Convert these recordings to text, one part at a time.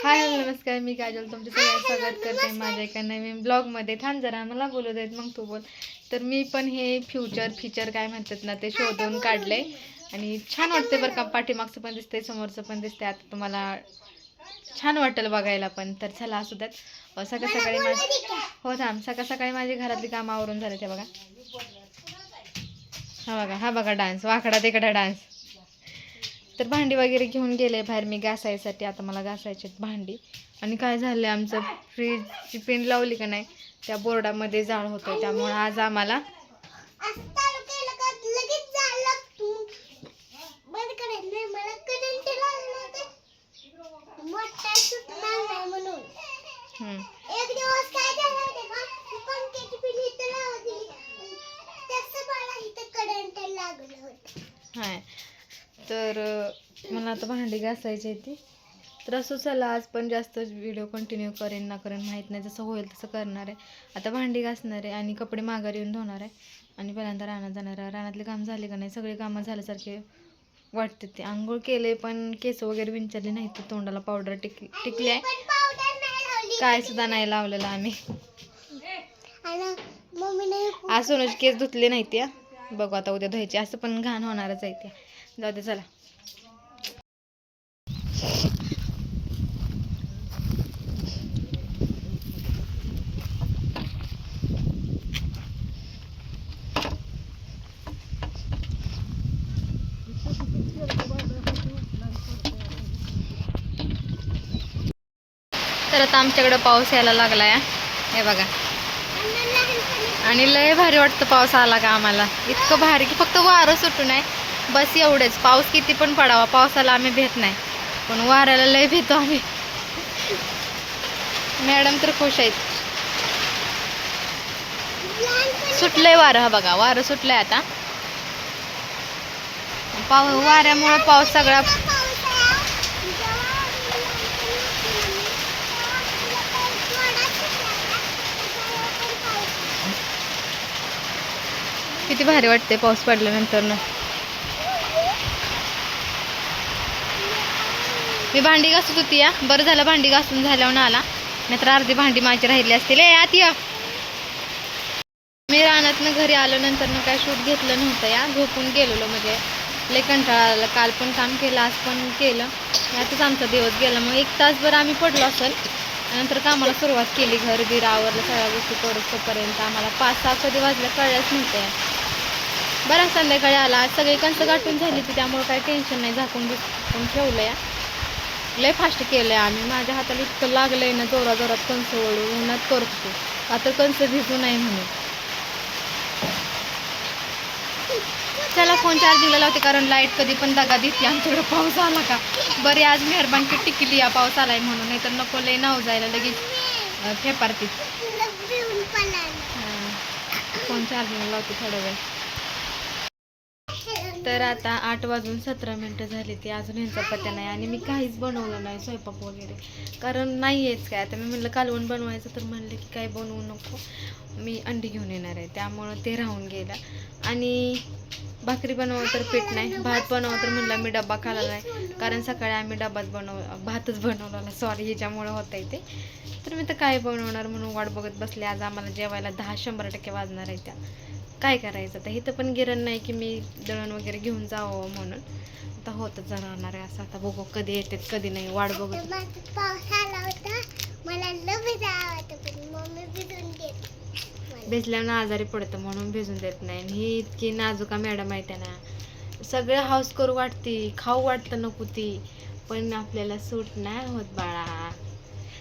Hi hello नमस्कार, मी काजल तुमचं सगळ्यांचं स्वागत करते माझ्या एका नवीन ब्लॉगमध्ये. थांब जरा, मला बोलू देत मग तू बोल. तर मी पण हे फीचर काय म्हणतात ना ते शोधून काढले आणि छान वाटते बरं का. पाठीमागचं पण दिसते, समोरचं पण दिसते. आता तुम्हाला छान वाटेल बघायला पण. तर चला असू द्यात. सकाळ सकाळी हो थांब, सकाळ सकाळी माझी घरातली कामं आवरून झाले. ते बघा, हा बघा डान्स, वाकडा तिकडा डान्स. तर भांडी वगैरे घेऊन गेले बाहेर मी घासायसाठी. आता मला घासायचे भांडी. आणि काय झालं, आमचं फ्रीजची पिन लावली का नाही त्या बोर्डामध्ये जाळ होतं, त्यामुळे आज आम्हाला हाय तर मला आता भांडी घासायची ती. तर असं चला, आज पण जास्त व्हिडिओ कंटिन्यू करेन ना करेन माहीत नाही, जसं होईल तसं करणार आहे. आता भांडी घासणार आहे आणि कपडे माघारी येऊन धुणार आहे आणि पहिल्यांदा रानात जाणार आहे. रानातले काम झाले का नाही, सगळे कामं झाल्यासारखे वाटते. ते आंघोळ केले पण केस वगैरे विंचरले नाही. ते तोंडाला पावडर टिकली आहे, काय सुद्धा नाही लावलेलं आम्ही. आज सोनूचे केस धुतले नाही त्या, बघू आता उद्या धुवायचे. असं पण घाण होणारच आहे. ते जाऊ दे चला. तर आता आमच्याकडे पाऊस यायला लागला आहे, हे बघा. आणि लय भारी वाटतं पाऊस आला का आम्हाला. इतकं भारी की फक्त वारं सुटू नये बस, एवढेच. पाऊस किती पण पडावा, पावसाला आम्ही भेट नाही, पण वाऱ्याला लय भेटतो आम्ही. मॅडम तर खुश आहेत. सुटलंय वारं, हा बघा वारं सुटलंय आता. वाऱ्यामुळे पाऊस सगळा किती भारी वाटते पाऊस पडल्यानंतर ना. मी भांडी घासत होती या, बरं झालं भांडी घासून झाल्यावर ना आला, नाहीतर अर्धी भांडी माझी राहिली असतील. आत या. मी रानातनं घरी आल्यानंतर ना काय शूट घेतलं नव्हतं या, झोपून गेलेलो. म्हणजे लय कंटाळा आला. काल पण काम केलं, आज पण केलं. यातच आमचा दिवस गेला. मग 1 तासभर आम्ही पडलो असेल. नंतर कामाला सुरुवात केली, घर बीर आवरलं, सगळ्या गोष्टी तोपर्यंत आम्हाला 5-6 कधी वाजल्या कळल्याच नव्हत्या. बरं संध्याकाळी आला, सगळी कणसं गाठून झाली ती, त्यामुळे काही टेन्शन नाही. झाकून ठेवलं या. लय फास्ट केलं आहे आम्ही. माझ्या हाताला इतकं लागलं आहे ना, जोरात कणसं वळून उन्हात करतो. आता कणसं भिजू नाही म्हणून. चला फोन चार्जिंगला लावते, कारण लाईट कधी पण दगा देते आमच्याकडे पाऊस आला का. बरे आज मेहरबानी टिकली या पाऊस आलाय म्हणून, नाही तर नको लय नाव जायला लगेच फेपारती. फोन चार्जिंगला लावते थोडा वेळ. तर आता 8:17 झाली ती, अजून ह्यांचा पत्ता नाही. आणि मी काहीच बनवलं नाही स्वयंपाक वगैरे, कारण नाही आहेच काय. आता मी म्हणलं कालवण बनवायचं, तर म्हणलं की काय बनवू नको, मी अंडी घेऊन येणार आहे, त्यामुळं ते राहून गेलं. आणि भाकरी बनवावं तर पीठ नाही, भात बनवावं तर म्हणलं मी डब्बा खाला नाही, कारण सकाळी आम्ही भातच बनवलेला. सॉरी, ह्याच्यामुळं होतं आहे ते. तर मी तर काय बनवणार म्हणून वाट बघत बसले. आज आम्हाला जेवायला 10-100% वाजणार आहे. त्या काय करायचं आता, इथं पण गिरण नाही की मी दळण वगैरे घेऊन जावं म्हणून. आता होतच राहणार आहे असं. आता बघू कधी येते कधी नाही, वाट बघत. भिजल्यानं आजारी पडतं म्हणून भिजून देत नाही. ही इतकी नाजुका मॅडम आहे त्यांना. सगळं हाऊस करू वाटते, खाऊ वाटतं नको ती, पण आपल्याला सूट नाही होत बाळा.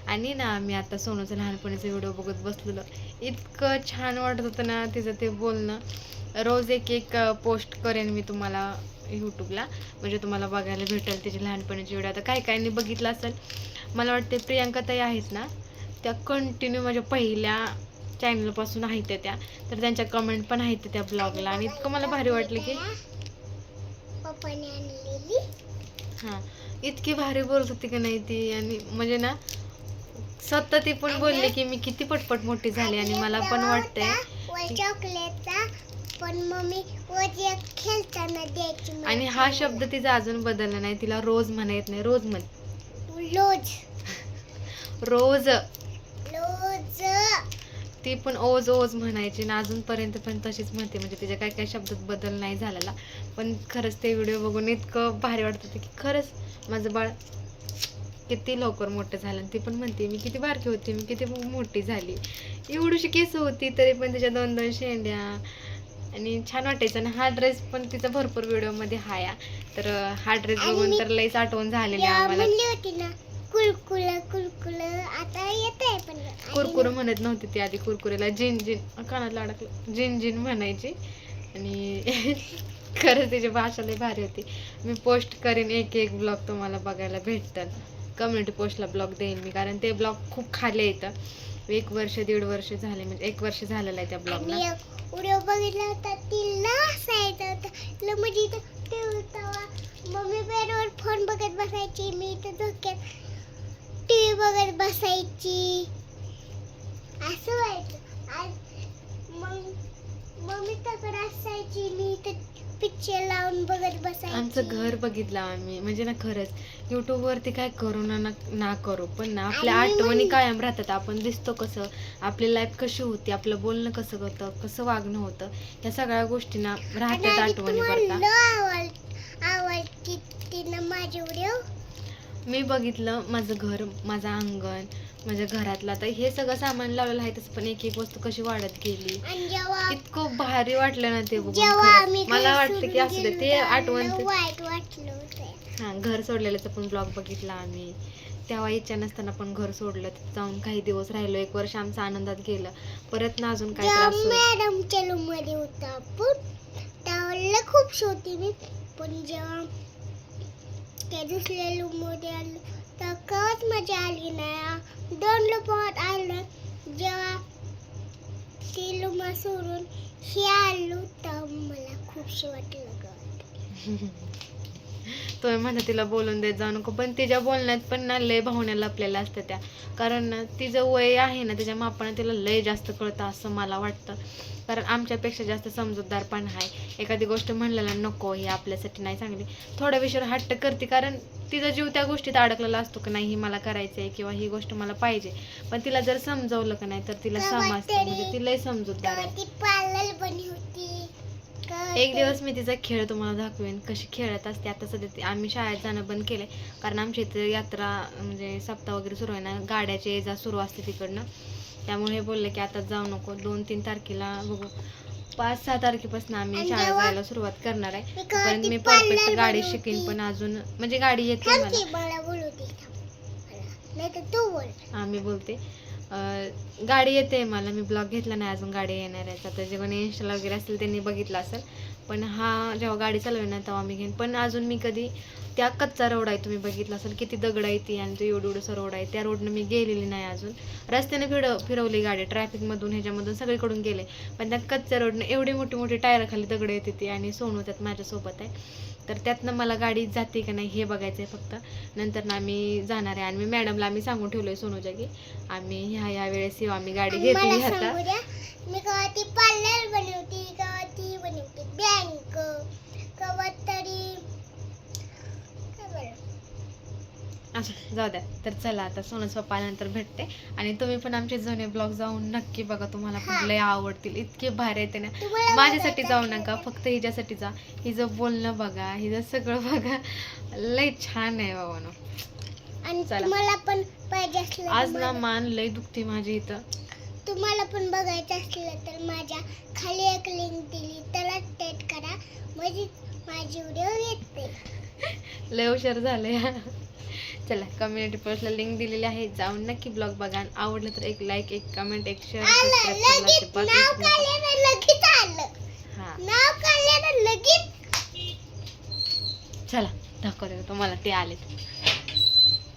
आणि ना मी आता सोनूचं लहानपणीचं व्हिडिओ बघत बसलेलो, इतकं छान वाटत होतं ना तिचं ते बोलणं. रोज एक पोस्ट करेन मी तुम्हाला यूट्यूबला, म्हणजे तुम्हाला बघायला भेटेल तिची लहानपणीची व्हिडिओ. आता काय बघितलं असेल, मला वाटते प्रियांका ताई आहेत ना, त्या कंटिन्यू माझ्या पहिल्या चॅनलपासून आहेत त्या. तर त्यांच्या कमेंट पण आहेत त्या ब्लॉगला. आणि इतकं मला भारी वाटलं की हां, इतकी भारी बोलत होती का नाही ती. आणि म्हणजे ना स्वतः ती पण बोलले की मी किती पटपट मोठी झाली. आणि मला पण वाटतंय पण मम्मी खेळताना द्यायची. आणि हा शब्द तिचा अजून बदलला नाही, तिला रोज म्हणा येत नाही. रोज रोज रोज ती पण ओज ओज म्हणायची ना अजूनपर्यंत पण तशीच म्हणते. म्हणजे तिच्या काय काय शब्दात बदल नाही झालेला. पण खरंच ते व्हिडिओ बघून इतकं भारी वाटत होतं की खरंच माझं बाळ किती लवकर मोठं झालं. आणि ती पण म्हणते मी किती बारकी होती, मी किती मोठी झाली. एवढीशी केस होती तरी पण तिच्या 2-2 शेंड्या. आणि छान वाटायचं. आणि हा ड्रेस पण तिचा भरपूर व्हिडिओमध्ये हाय. तर हा ड्रेस बघून तर लईच आठवण झालेली आम्हाला. होती ना कुरकुर आता येत आहे. पण कुरकुर म्हणत नव्हती ती आधी. कुरकुरेला जिन जिन कानातला अडकलं जिन जिन म्हणायची. आणि खरंच तिची भाषा लई भारी होती. मी पोस्ट करीन एक एक ब्लॉग तुम्हाला बघायला भेटतात. कम्युनिटी पोस्टला ब्लॉग देईन मी, कारण ते ब्लॉग खूप खाली येतं. 1 वर्ष 1.5 वर्ष झाले, म्हणजे 1 वर्ष झालेलं आहे त्या ब्लॉगला. व्हिडिओ बघितला होता तिला हसायचं होतं. म्हणजे मम्मी बेडवर फोन बघत बसायची, मी तर झोक्यात टीव्ही बघत बसायची. असं व्हायचं. मग मम्मी तकडे असायची, मी तर पिक्चर लावून बघत बसायची. आमचं घर बघितलं आम्ही. म्हणजे ना खरंच युट्यूबवरती काय करू ना करू, पण ना आपल्या आठवणी कायम राहतात. आपण दिसतो कसं, आपली लाईफ कशी होती, आपलं बोलणं कसं होतं, कसं वागणं होतं, या सगळ्या गोष्टी ना राहतात आठवणी. आवडती तिनं माझे व्हिडिओ. मी बघितलं माझं घर, माझं अंगण, माझ्या घरातलं. आता हे सगळं सामान लावलेलं आहे तसं, पण एक एक वस्तू कशी वाढत गेली. इतकं भारी वाटलं ना ते बघून. मला वाटतं की असू दे ते आठवण. वाईट वाटलं होतं. हा, घर सोडलेल्याचा पण ब्लॉग बघितला आम्ही. तेव्हा इच्छा नसताना पण घर सोडलं. तिथे जाऊन काही दिवस राहिलो. 1 वर्ष आमचं आनंदात गेलं. परत ना अजून काय त्रास. मॅडमच्या रूम मध्ये होता आपण त्यावेळेला खूप छोटी मी. पण जेव्हा त्या दुसऱ्या रूम मध्ये आलो तर कळत मजा आली नाही. 2 लपवत आलं. जेव्हा ती रूम सोडून हे आलो तर मला खूपशी वाटलं ग. तुम्ही म्हणता तिला बोलून देत जाऊ नको, पण तिच्या बोलण्यात पण ना लय भावना लपलेल्या असतात त्या. कारण ना तिचं वय आहे ना, त्याच्या मापाने तिला लय जास्त कळतं असं मला वाटतं. कारण आमच्यापेक्षा जास्त समजूतदारपण आहे. एखादी गोष्ट म्हणलेला नको, ही आपल्यासाठी नाही चांगली, थोड्या विषयावर हट्ट करते. कारण तिचा जीव त्या गोष्टीत अडकलेला असतो की नाही ही मला करायचं आहे किंवा ही गोष्ट मला पाहिजे. पण तिला जर समजवलं का नाही तर तिला समजतं. म्हणजे ती लय समजूतदार आहे. एक दिवस मी तिचा खेळ तुम्हाला दाखवेन कशी खेळत असते. आता सध्या आम्ही शाळेत जाणं बंद केलंय, कारण आमच्या इथे यात्रा म्हणजे सप्ताह वगैरे सुरू आहे ना, गाड्याची ये जा सुरू असते तिकडनं. त्यामुळे हे बोलले की आता जाऊ नको, 2-3 तारखेला बघू. 5-6 तारखेपासून आम्ही शाळेत जायला सुरुवात करणार आहे. पण मी परफेक्ट गाडी शिकेन, पण अजून म्हणजे गाडी येते मला. हा, मी बोलते. गाडी येते मला. मी ब्लॉग घेतला नाही अजून गाडी येणार आहे. आता जे कोणी इंस्टाला वगैरे असेल त्यांनी बघितलं असेल. पण हा जेव्हा गाडी चालवेन ना तेव्हा मी घेईन. पण अजून मी कधी त्या कच्चा रोड आहे, तुम्ही बघितलं असेल किती दगड आहे ती, आणि तो एवढंसा रोड आहे, त्या रोडनं मी गेलेली नाही अजून. रस्त्याने फिरवली गाडी, ट्रॅफिकमधून ह्याच्यामधून सगळीकडून गेले. पण त्या कच्च्या रोडनं एवढी मोठी मोठी टायर खाली दगड येते ती, आणि सोनू त्यात माझ्यासोबत आहे. तर त्यातनं मला गाडी जाते का नाही हे बघायचं आहे फक्त. नंतर ना आम्ही जाणार आहे. आणि मी मॅडमला आम्ही सांगून ठेवलोय सोनूच्या की आम्ही ह्या वेळेस येऊ, आम्ही गाडी घेतली आता. मी कवा ती पार्लर बनवती, कवा ती बनवते बँक, कवा तरी असं जाऊ द्या. तर चला आता सोनूच पप्पा आल्यानंतर भेटते. आणि तुम्ही पण आमचे जुने ब्लॉग जाऊन नक्की बघा, तुम्हाला पण लय आवडतील. इतके भारी येते ना. माझ्यासाठी जाऊ नका, फक्त हिच्यासाठी जा. हिचं बोलणं बघा, हिचं सगळं बघा, लय छान आहे बाबांनो. आणि तुम्हाला पण पाहिजे असलं आज ना मान लय दुखती माझी इथं. तुम्हाला पण बघायचं असलं तर माझ्या खाली एक लिंक दिली, त्याला टच करा म्हणजे माझी व्हिडिओ येते. लय हुशार झाले. चला, कम्युनिटी पोस्टला लिंक दिलेली आहे, जाऊन नक्की ब्लॉग बघा. आवडलं तर एक लाईक, एक कमेंट, एक शेअर, चला दाखवते तुम्हाला ते आलेत.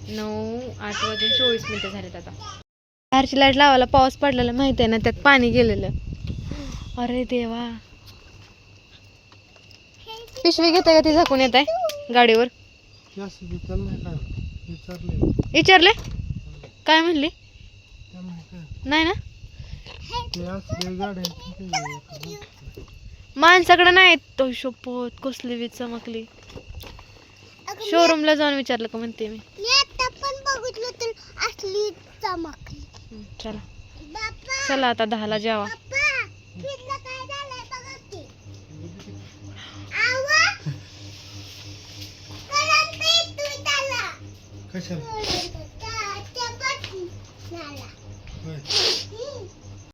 9:08 झालेत आता. बाहेरची लाईट लावायला पाऊस पडलेला माहिती आहे ना, त्यात पाणी गेलेलं. अरे देवा. पिशवी घेताय का ती झाकून येत आहे गाडीवर? विचारले काय म्हणली? नाही ना, माणसाकडे नाही तो. शपथ कसली वीज चमकली. शोरूमला जाऊन विचारलं का म्हणते मी. आता पण बघितलं तर असली चला बाप्पा चला आता 10ला जेवा. बाप्पा फिरलं काय झालंय बघा की. आवा करंट येतोय त्याला. कशाला त्या बटनाला. होय. हम्म.